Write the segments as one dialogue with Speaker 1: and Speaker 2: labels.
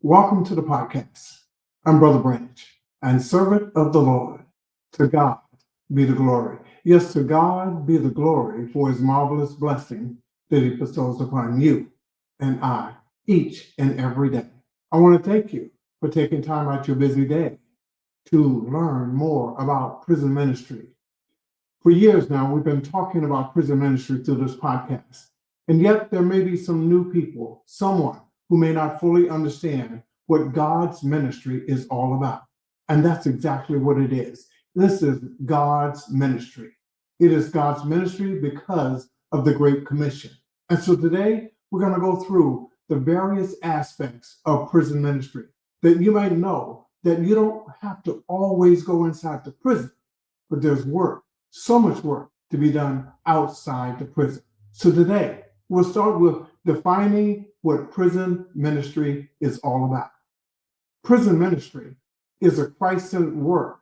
Speaker 1: Welcome to the podcast. I'm Brother Branch and servant of the Lord. To God be the glory. Yes, to God be the glory for his marvelous blessing that he bestows upon you and I each and every day. I want to thank you for taking time out your busy day to learn more about prison ministry. For years now, we've been talking about prison ministry through this podcast. And yet there may be some new people, someone who may not fully understand what God's ministry is all about. And that's exactly what it is. This is God's ministry. It is God's ministry because of the Great Commission. And so today we're going to go through the various aspects of prison ministry that you might know that you don't have to always go inside the prison, but there's work, so much work to be done outside the prison. So today we'll start with defining what prison ministry is all about. Prison ministry is a Christ-centered work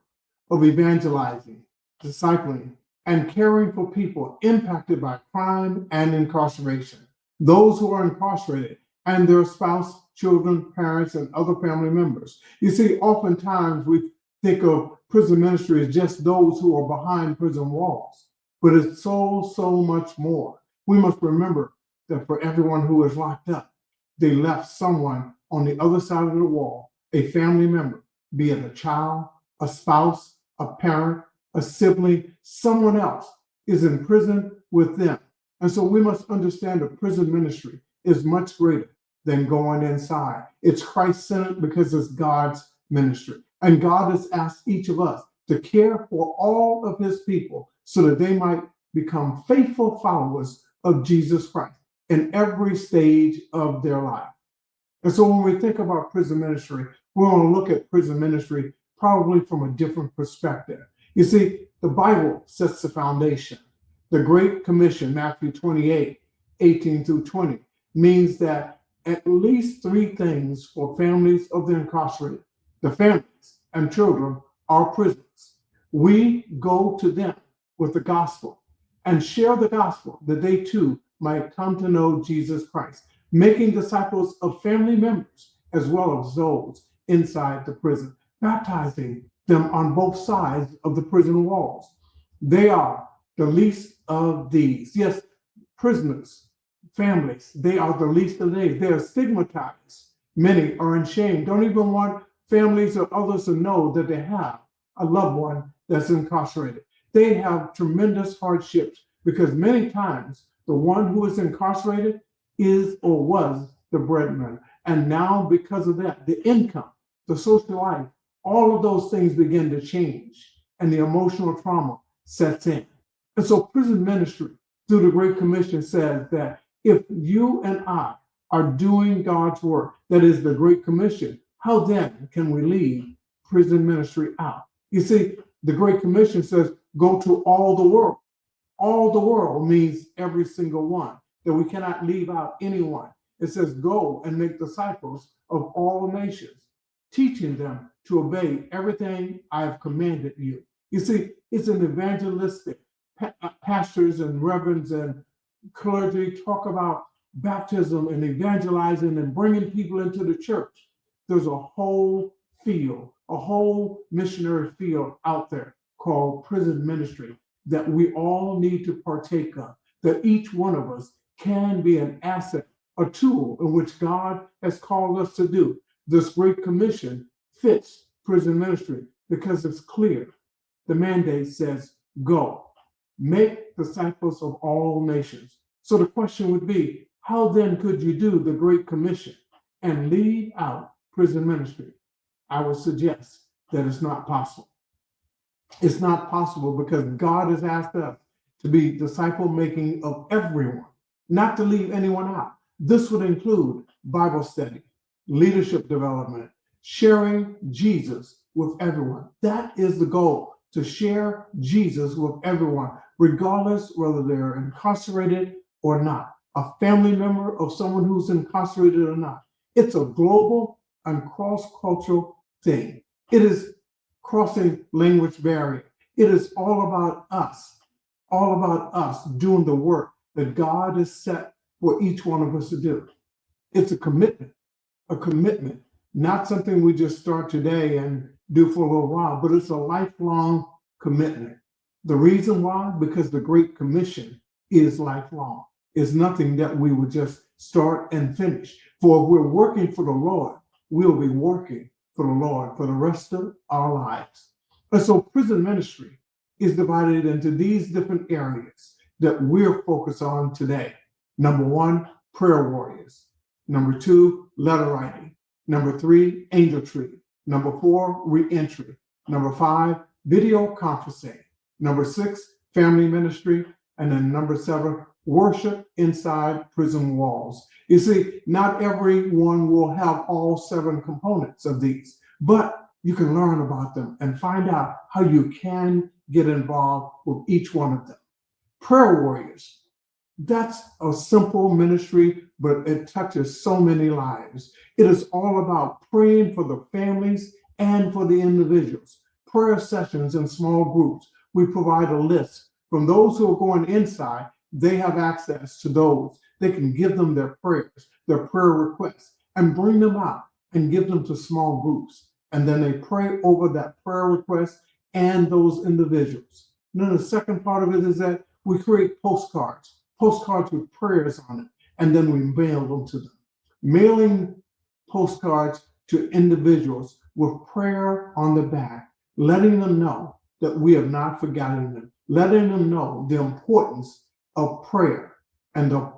Speaker 1: of evangelizing, discipling, and caring for people impacted by crime and incarceration, those who are incarcerated and their spouse, children, parents, and other family members. You see, oftentimes we think of prison ministry as just those who are behind prison walls, but it's so much more. We must remember that for everyone who is locked up, they left someone on the other side of the wall, a family member, be it a child, a spouse, a parent, a sibling, someone else is in prison with them. And so we must understand that prison ministry is much greater than going inside. It's Christ-centered because it's God's ministry. And God has asked each of us to care for all of his people so that they might become faithful followers of Jesus Christ in every stage of their life. And so when we think about prison ministry, we want to look at prison ministry probably from a different perspective. You see, the Bible sets the foundation. The Great Commission, Matthew 28, 18 through 20, means that at least three things for families of the incarcerated, the families and children are prisoners. We go to them with the gospel and share the gospel that they too might come to know Jesus Christ, making disciples of family members as well as those inside the prison, baptizing them on both sides of the prison walls. They are the least of these. Yes, prisoners, families, they are the least of these. They are stigmatized. Many are in shame, don't even want families or others to know that they have a loved one that's incarcerated. They have tremendous hardships because many times the one who is incarcerated is or was the breadwinner. And now because of that, the income, the social life, all of those things begin to change and the emotional trauma sets in. And so prison ministry through the Great Commission says that if you and I are doing God's work, that is the Great Commission, how then can we leave prison ministry out? You see, the Great Commission says, go to all the world. All the world means every single one, that we cannot leave out anyone. It says, go and make disciples of all nations, teaching them to obey everything I have commanded you. You see, it's an evangelistic. Pastors and reverends and clergy talk about baptism and evangelizing and bringing people into the church. There's a whole field, a whole missionary field out there called prison ministry that we all need to partake of, that each one of us can be an asset, a tool in which God has called us to do. This Great Commission fits prison ministry because it's clear. The mandate says, go, make disciples of all nations. So the question would be, how then could you do the Great Commission and leave out prison ministry? I would suggest that it's not possible. It's not possible because God has asked us to be disciple making of everyone, not to leave anyone out. This would include Bible study, leadership development, sharing Jesus with everyone. That is the goal, to share Jesus with everyone, regardless whether they're incarcerated or not, a family member of someone who's incarcerated or not. It's a global and cross-cultural thing. It is crossing language barrier. It is all about us doing the work that God has set for each one of us to do. It's a commitment not something we just start today and do for a little while, but it's a lifelong commitment. The reason why? Because the Great Commission is lifelong. It's nothing that we would just start and finish. For if we're working for the Lord, we'll be working for the Lord for the rest of our lives. And so prison ministry is divided into these different areas that we're focused on today. Number one, prayer warriors. Number two, letter writing. Number three, angel tree. Number four, reentry. Number five, video conferencing. Number six, family ministry. And then number seven, worship inside prison walls. You see, not everyone will have all seven components of these, but you can learn about them and find out how you can get involved with each one of them. Prayer warriors. That's a simple ministry, but it touches so many lives. It is all about praying for the families and for the individuals. Prayer sessions in small groups. We provide a list. From those who are going inside, they have access to those. They can give them their prayers, their prayer requests, and bring them out and give them to small groups. And then they pray over that prayer request and those individuals. And then the second part of it is that we create postcards with prayers on it, and then we mail them to them. Mailing postcards to individuals with prayer on the back, letting them know that we have not forgotten them, letting them know the importance of prayer and the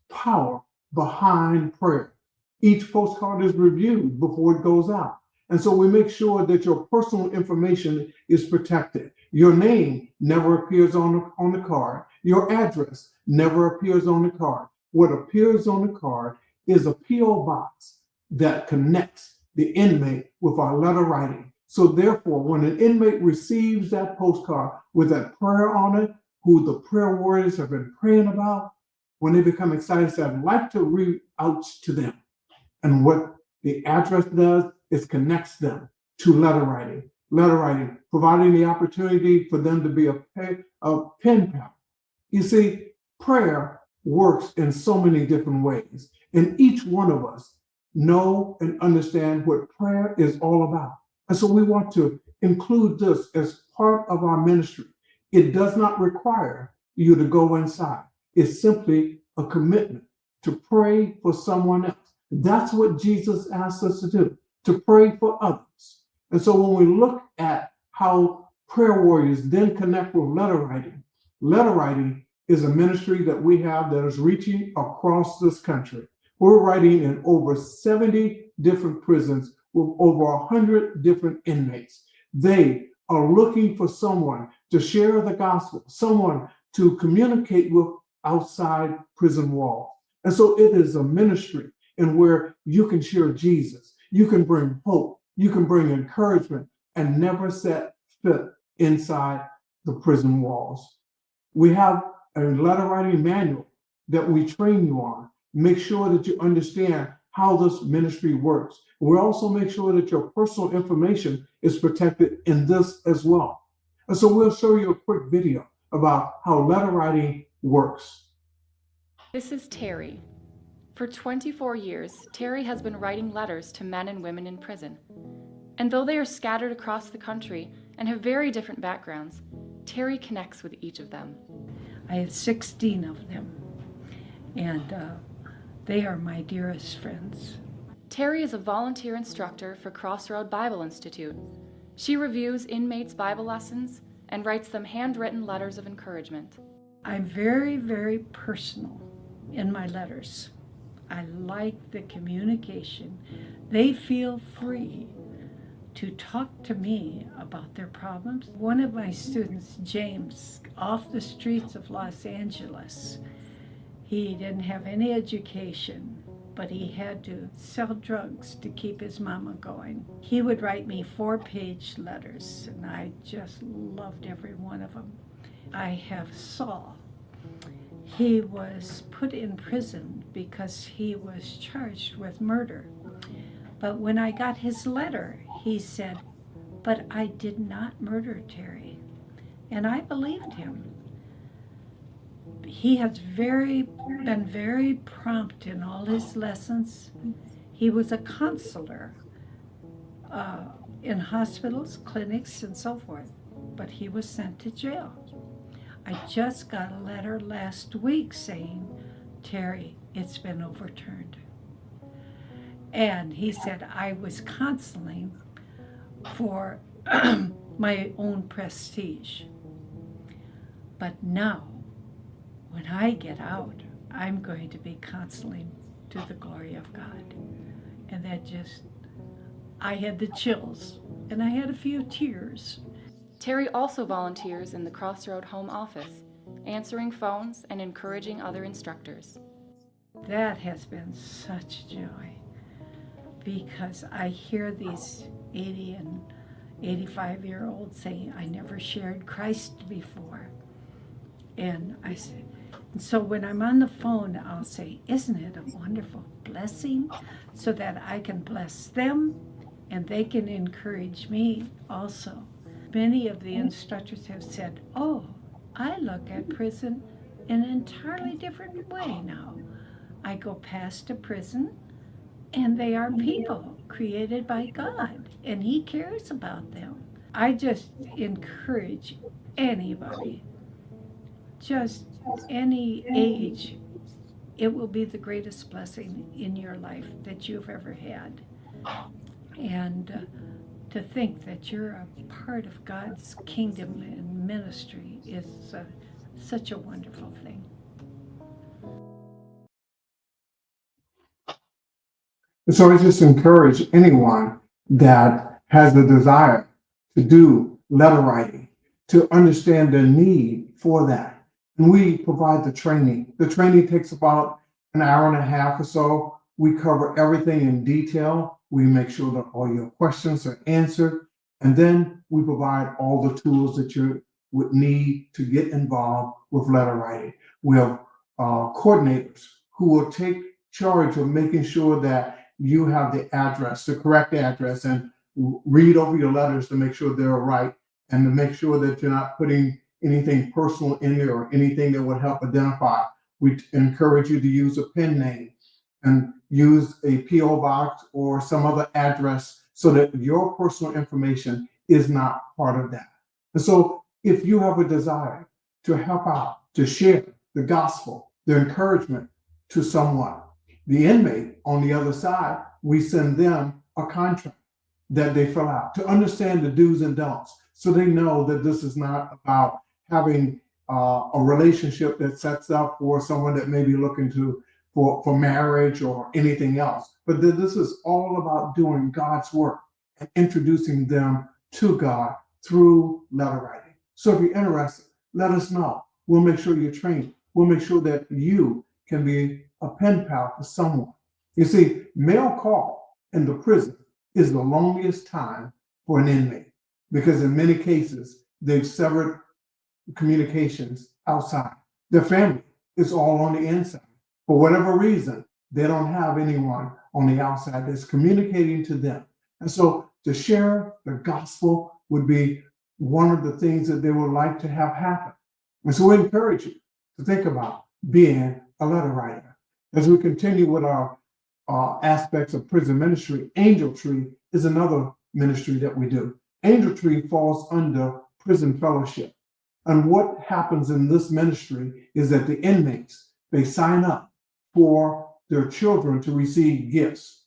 Speaker 1: power behind prayer. Each postcard is reviewed before it goes out. And so we make sure that your personal information is protected. Your name never appears on the card. Your address never appears on the card. What appears on the card is a P.O. box that connects the inmate with our letter writing. So therefore, when an inmate receives that postcard with that prayer on it, who the prayer warriors have been praying about, when they become excited, say, I'd like to reach out to them. And what the address does is connects them to letter writing. Letter writing, providing the opportunity for them to be a pen pal. You see, prayer works in so many different ways. And each one of us know and understand what prayer is all about. And so we want to include this as part of our ministry. It does not require you to go inside. It's simply a commitment to pray for someone else. That's what Jesus asked us to do, to pray for others. And so when we look at how prayer warriors then connect with letter writing is a ministry that we have that is reaching across this country. We're writing in over 70 different prisons with over 100 different inmates. They are looking for someone to share the gospel, someone to communicate with outside prison walls. And so it is a ministry in where you can share Jesus, you can bring hope, you can bring encouragement, and never set foot inside the prison walls. We have a letter writing manual that we train you on. Make sure that you understand how this ministry works. We also make sure that your personal information is protected in this as well. And so we'll show you a quick video about how letter writing works.
Speaker 2: This is Terry. For 24 years, Terry has been writing letters to men and women in prison. And though they are scattered across the country and have very different backgrounds, Terry connects with each of them.
Speaker 3: I have 16 of them, and they are my dearest friends.
Speaker 2: Terry is a volunteer instructor for Crossroad Bible Institute. She reviews inmates' Bible lessons and writes them handwritten letters of encouragement.
Speaker 3: I'm very, very personal in my letters. I like the communication. They feel free to talk to me about their problems. One of my students, James, off the streets of Los Angeles, he didn't have any education, but he had to sell drugs to keep his mama going. He would write me 4-page letters, and I just loved every one of them. I have Saul. He was put in prison because he was charged with murder. But when I got his letter, he said, "But I did not murder Terry." And I believed him. He has been very prompt in all his lessons. He was a counselor in hospitals, clinics, and so forth, but he was sent to jail. I just got a letter last week saying, Terry, it's been overturned. And he said I was counseling for my own prestige. But now, when I get out, I'm going to be counseling to the glory of God. And that just, I had the chills, and I had a few tears.
Speaker 2: Terry also volunteers in the Crossroad Home Office, answering phones and encouraging other instructors.
Speaker 3: That has been such joy, because I hear these 80 and 85-year-olds saying, I never shared Christ before. And I said, and so when I'm on the phone, I'll say, isn't it a wonderful blessing, so that I can bless them and they can encourage me also. Many of the instructors have said, oh, I look at prison in an entirely different way now. I go past a prison, and they are people created by God, and He cares about them. I just encourage anybody, just any age, it will be the greatest blessing in your life that you've ever had. And to think that you're a part of God's kingdom and ministry is such a wonderful thing.
Speaker 1: And so I just encourage anyone that has the desire to do letter writing to understand the need for that. And we provide the training. The training takes about an hour and a half or so. We cover everything in detail. We make sure that all your questions are answered. And then we provide all the tools that you would need to get involved with letter writing. We have coordinators who will take charge of making sure that you have the address, the correct address, and read over your letters to make sure they're right, and to make sure that you're not putting anything personal in there or anything that would help identify. We encourage you to use a pen name and use a P.O. box or some other address so that your personal information is not part of that. And so if you have a desire to help out, to share the gospel, the encouragement to someone, the inmate on the other side, we send them a contract that they fill out to understand the do's and don'ts, so they know that this is not about having a relationship that sets up for someone that may be looking for marriage or anything else, but that this is all about doing God's work and introducing them to God through letter writing. So if you're interested, let us know. We'll make sure you're trained. We'll make sure that you can be a pen pal for someone. You see, mail call in the prison is the loneliest time for an inmate, because in many cases, they've severed communications outside. Their family is all on the inside. For whatever reason, they don't have anyone on the outside that's communicating to them. And so to share the gospel would be one of the things that they would like to have happen. And so we encourage you to think about being a letter writer. As we continue with our aspects of prison ministry, Angel Tree is another ministry that we do. Angel Tree falls under prison fellowship. And what happens in this ministry is that the inmates, they sign up for their children to receive gifts.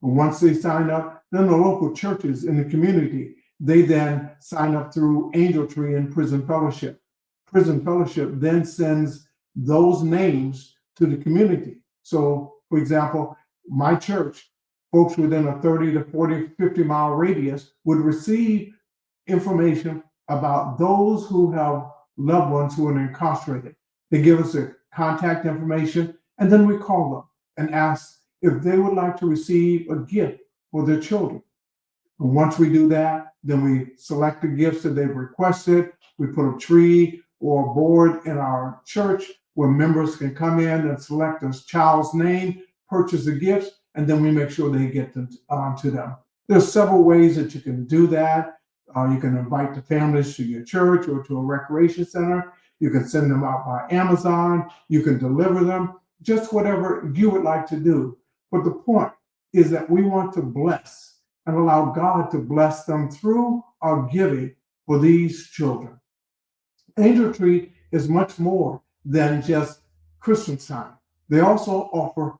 Speaker 1: And once they sign up, then the local churches in the community, they then sign up through Angel Tree and Prison Fellowship. Prison Fellowship then sends those names to the community. So, for example, my church, folks within a 30 to 40, 50 mile radius would receive information about those who have loved ones who are incarcerated. They give us their contact information, and then we call them and ask if they would like to receive a gift for their children. And once we do that, then we select the gifts that they've requested. We put a tree or a board in our church where members can come in and select a child's name, purchase the gifts, and then we make sure they get them to them. There's several ways that you can do that. You can invite the families to your church or to a recreation center. You can send them out by Amazon. You can deliver them, just whatever you would like to do. But the point is that we want to bless and allow God to bless them through our giving for these children. Angel Tree is much more than just Christmas time. They also offer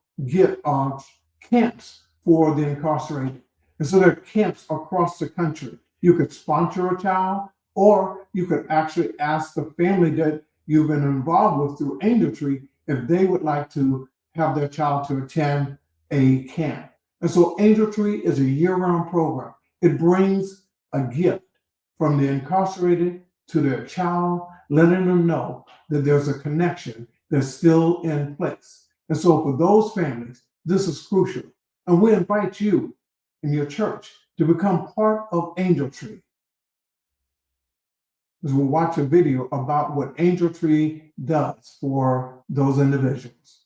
Speaker 1: camps for the incarcerated. And so there are camps across the country. You could sponsor a child, or you could actually ask the family that you've been involved with through Angel Tree if they would like to have their child to attend a camp. And so Angel Tree is a year-round program. It brings a gift from the incarcerated to their child, letting them know that there's a connection that's still in place. And so for those families, this is crucial. And we invite you in your church to become part of Angel Tree. As we'll watch a video about what Angel Tree does for those individuals.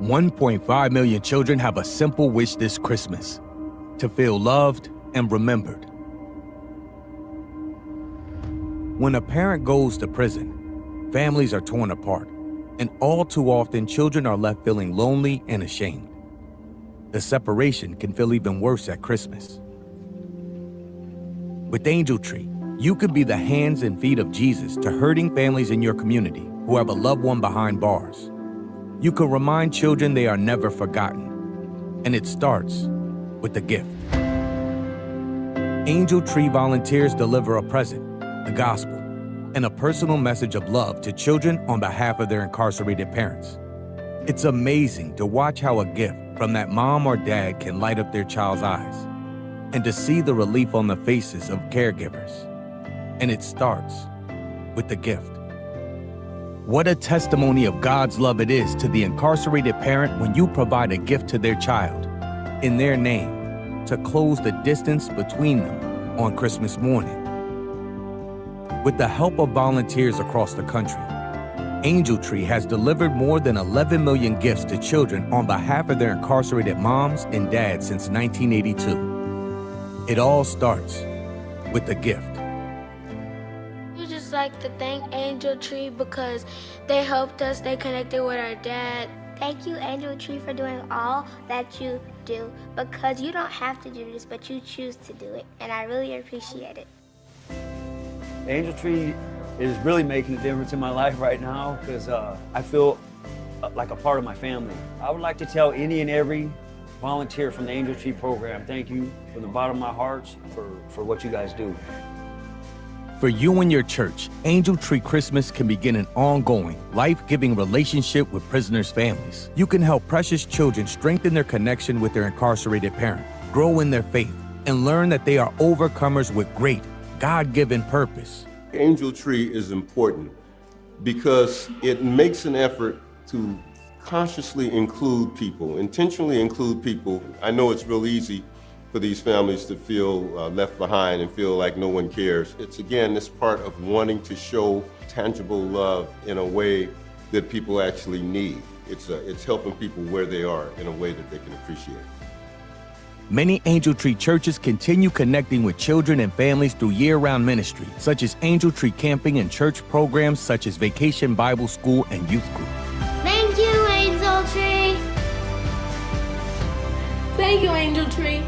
Speaker 4: 1.5 million children have a simple wish this Christmas: to feel loved and remembered. When a parent goes to prison, families are torn apart, and all too often children are left feeling lonely and ashamed. The separation can feel even worse at Christmas. With Angel Tree, you could be the hands and feet of Jesus to hurting families in your community who have a loved one behind bars. You can remind children they are never forgotten, and it starts with a gift. Angel Tree volunteers deliver a present, the gospel, and a personal message of love to children on behalf of their incarcerated parents. It's amazing to watch how a gift from that mom or dad can light up their child's eyes, and to see the relief on the faces of caregivers. And it starts with the gift. What a testimony of God's love it is to the incarcerated parent when you provide a gift to their child in their name to close the distance between them on Christmas morning. With the help of volunteers across the country, Angel Tree has delivered more than 11 million gifts to children on behalf of their incarcerated moms and dads since 1982. It all starts with a gift.
Speaker 5: Like to thank Angel Tree because they helped us stay connected with our dad.
Speaker 6: Thank you, Angel Tree, for doing all that you do, because you don't have to do this, but you choose to do it, and I really appreciate it.
Speaker 7: Angel Tree is really making a difference in my life right now because I feel like a part of my family. I would like to tell any and every volunteer from the Angel Tree program, thank you from the bottom of my heart for what you guys do.
Speaker 4: For you and your church, Angel Tree Christmas can begin an ongoing, life-giving relationship with prisoners' families. You can help precious children strengthen their connection with their incarcerated parent, grow in their faith, and learn that they are overcomers with great, God-given purpose.
Speaker 8: Angel Tree is important because it makes an effort to consciously include people, intentionally include people. I know it's real easy for these families to feel left behind and feel like no one cares. It's again, this part of wanting to show tangible love in a way that people actually need. It's helping people where they are in a way that they can appreciate.
Speaker 4: Many Angel Tree churches continue connecting with children and families through year-round ministry, such as Angel Tree camping and church programs such as Vacation Bible School and Youth Group.
Speaker 6: Thank you, Angel Tree.
Speaker 5: Thank you, Angel Tree.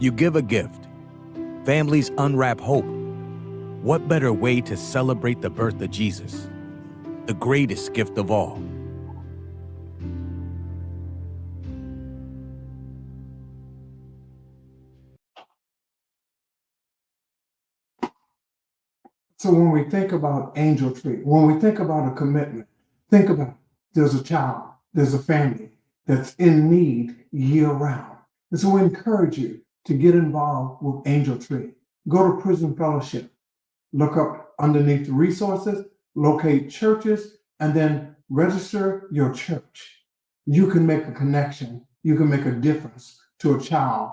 Speaker 4: You give a gift. Families unwrap hope. What better way to celebrate the birth of Jesus, the greatest gift of all?
Speaker 1: So when we think about Angel Tree, when we think about a commitment, think about there's a child, there's a family that's in need year round. And so we encourage you to get involved with Angel Tree. Go to Prison Fellowship, look up underneath the resources, locate churches, and then register your church. You can make a connection. You can make a difference to a child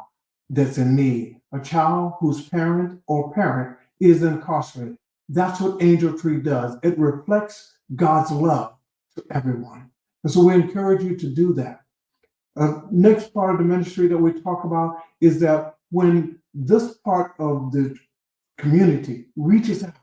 Speaker 1: that's in need, a child whose parent or parent is incarcerated. That's what Angel Tree does. It reflects God's love to everyone. And so we encourage you to do that. Next part of the ministry that we talk about is that when this part of the community reaches out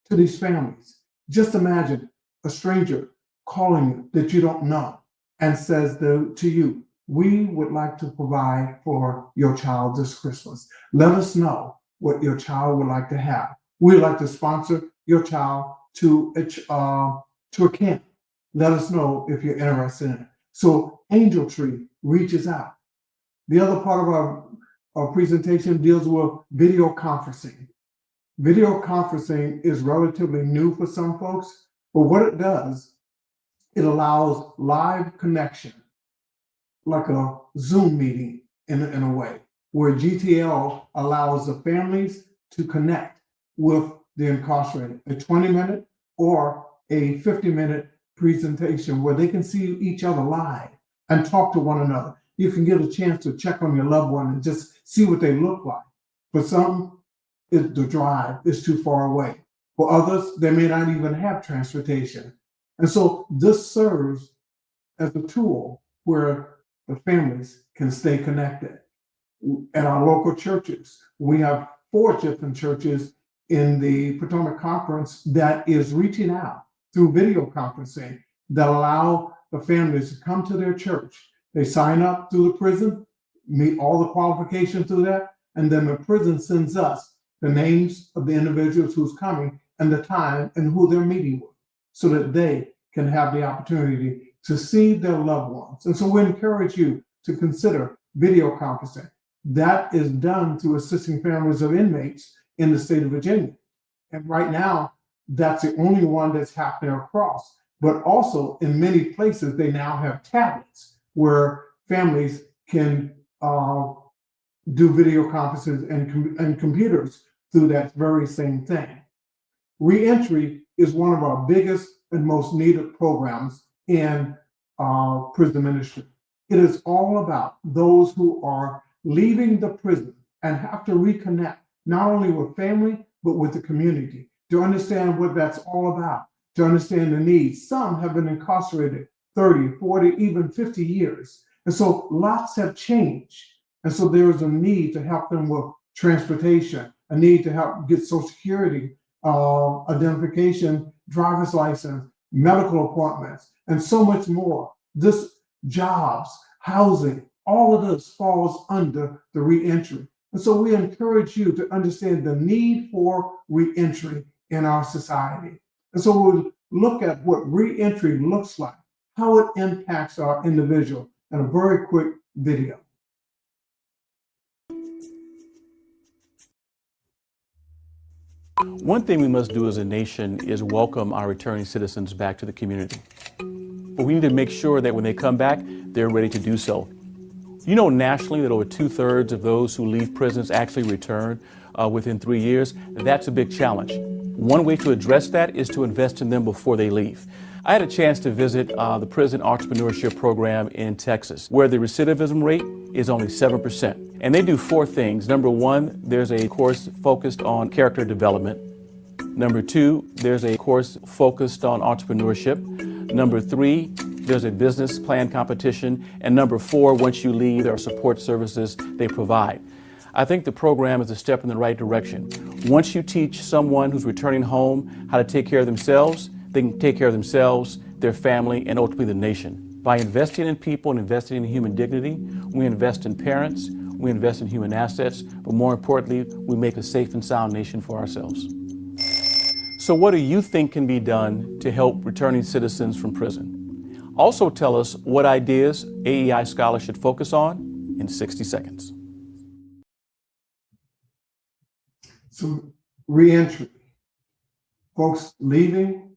Speaker 1: to these families, just imagine a stranger calling you that you don't know, and says to you, we would like to provide for your child this Christmas. Let us know what your child would like to have. We'd like to sponsor your child to a camp. Let us know if you're interested in it. So Angel Tree reaches out. The other part of our presentation deals with video conferencing. Video conferencing is relatively new for some folks, but what it does, it allows live connection, like a Zoom meeting in a way, where GTL allows the families to connect with the incarcerated, a 20-minute or a 50-minute presentation where they can see each other live and talk to one another. You can get a chance to check on your loved one and just see what they look like. For some, the drive is too far away. For others, they may not even have transportation. And so this serves as a tool where the families can stay connected. At our local churches, we have 4 different churches in the Potomac Conference that is reaching out through video conferencing that allow the families to come to their church. They sign up through the prison, meet all the qualifications through that, and then the prison sends us the names of the individuals who's coming and the time and who they're meeting with, so that they can have the opportunity to see their loved ones. And so we encourage you to consider video conferencing. That is done through assisting families of inmates in the state of Virginia. And right now, that's the only one that's happening across. But also in many places, they now have tablets where families can do video conferences and computers through that very same thing. Reentry is one of our biggest and most needed programs in prison ministry. It is all about those who are leaving the prison and have to reconnect, not only with family, but with the community, to understand what that's all about, to understand the needs. Some have been incarcerated 30, 40, even 50 years. And so lots have changed. And so there is a need to help them with transportation, a need to help get Social Security identification, driver's license, medical appointments, and so much more. This jobs, housing, all of this falls under the reentry. And so we encourage you to understand the need for reentry in our society. And so we'll look at what reentry looks like, how it impacts our individual in a very quick video.
Speaker 9: One thing we must do as a nation is welcome our returning citizens back to the community. But we need to make sure that when they come back, they're ready to do so. You know, nationally, that over 2/3 of those who leave prisons actually return within 3 years. That's a big challenge. One way to address that is to invest in them before they leave. I had a chance to visit the prison entrepreneurship program in Texas, where the recidivism rate is only 7%. And they do 4 things. Number 1, there's a course focused on character development. Number 2, there's a course focused on entrepreneurship. Number 3, there's a business plan competition. And number 4, once you leave, there are support services they provide. I think the program is a step in the right direction. Once you teach someone who's returning home how to take care of themselves, they can take care of themselves, their family, and ultimately the nation. By investing in people and investing in human dignity, we invest in parents, we invest in human assets, but more importantly, we make a safe and sound nation for ourselves. So what do you think can be done to help returning citizens from prison? Also tell us what ideas AEI scholars should focus on in 60 seconds.
Speaker 1: So reentry, folks leaving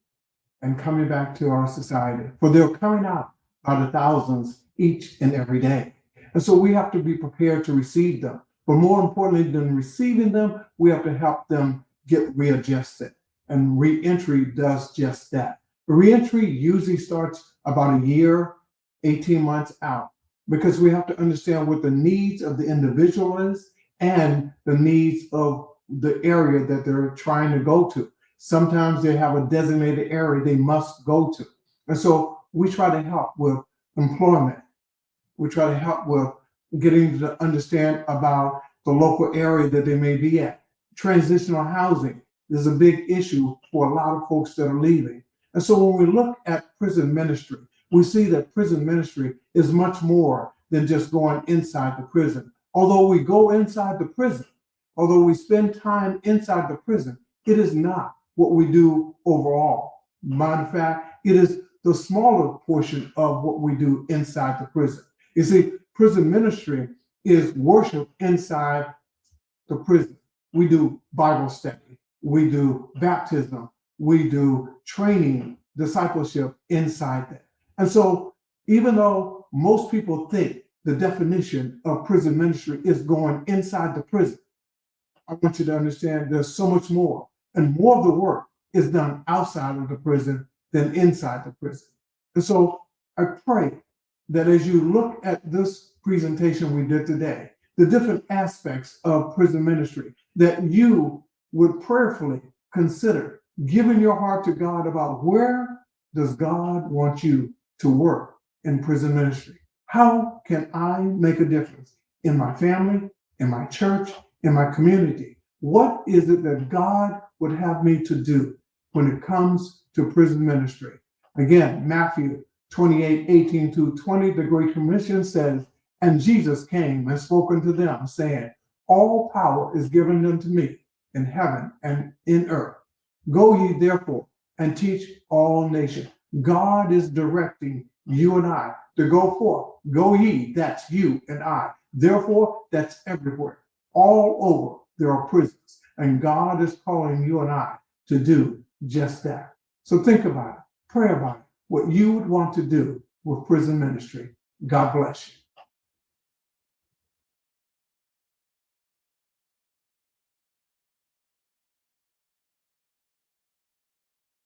Speaker 1: and coming back to our society, for they're coming out by the thousands each and every day. And so we have to be prepared to receive them. But more importantly than receiving them, we have to help them get readjusted. And reentry does just that. Reentry usually starts about a year, 18 months out, because we have to understand what the needs of the individual is and the needs of the area that they're trying to go to. Sometimes they have a designated area they must go to. And so we try to help with employment. We try to help with getting to understand about the local area that they may be at. Transitional housing is a big issue for a lot of folks that are leaving. And so when we look at prison ministry, we see that prison ministry is much more than just going inside the prison. Although we go inside the prison, although we spend time inside the prison, it is not what we do overall. Matter of fact, it is the smaller portion of what we do inside the prison. You see, prison ministry is worship inside the prison. We do Bible study, we do baptism, we do training, discipleship inside that. And so, even though most people think the definition of prison ministry is going inside the prison, I want you to understand there's so much more. And more of the work is done outside of the prison than inside the prison. And so I pray that as you look at this presentation we did today, the different aspects of prison ministry, that you would prayerfully consider giving your heart to God about where does God want you to work in prison ministry? How can I make a difference in my family, in my church, in my community? What is it that God would have me to do when it comes to prison ministry? Again, Matthew 28:18-20, the Great Commission says, "And Jesus came and spoke unto them, saying, All power is given unto me in heaven and in earth. Go ye therefore and teach all nations." God is directing you and I to go forth. Go ye, that's you and I. Therefore, that's everywhere. All over there are prisons, and God is calling you and I to do just that. So think about it, pray about it, what you would want to do with prison ministry. God bless you.